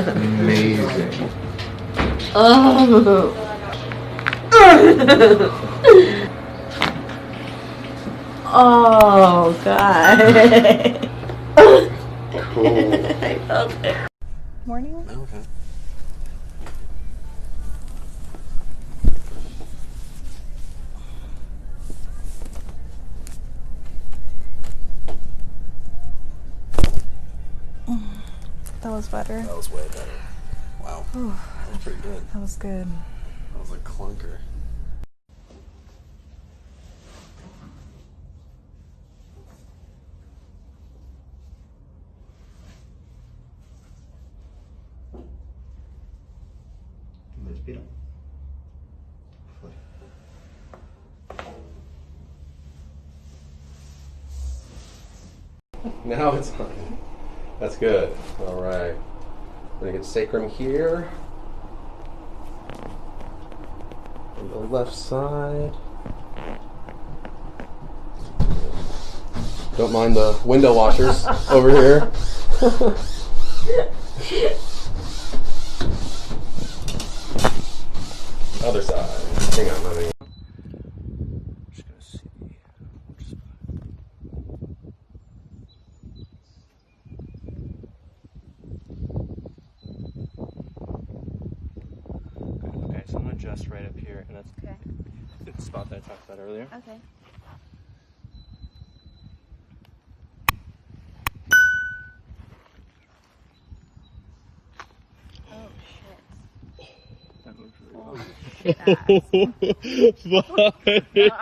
Amazing. Oh. Oh, God. Cool. I felt it. Morning? Okay. That was better. That was way better. Wow. That was pretty good. That was good. That was a clunker. Speed up. Now it's on. That's good. All right. I'm gonna get sacrum here. On the left side. Don't mind the window washers over here. Other side. Hang on, let me. Just gonna see. Okay, so I'm gonna adjust right up here, and that's Okay. the spot that I talked about earlier. Okay. Oh, shit. That moved really Holy shit. well.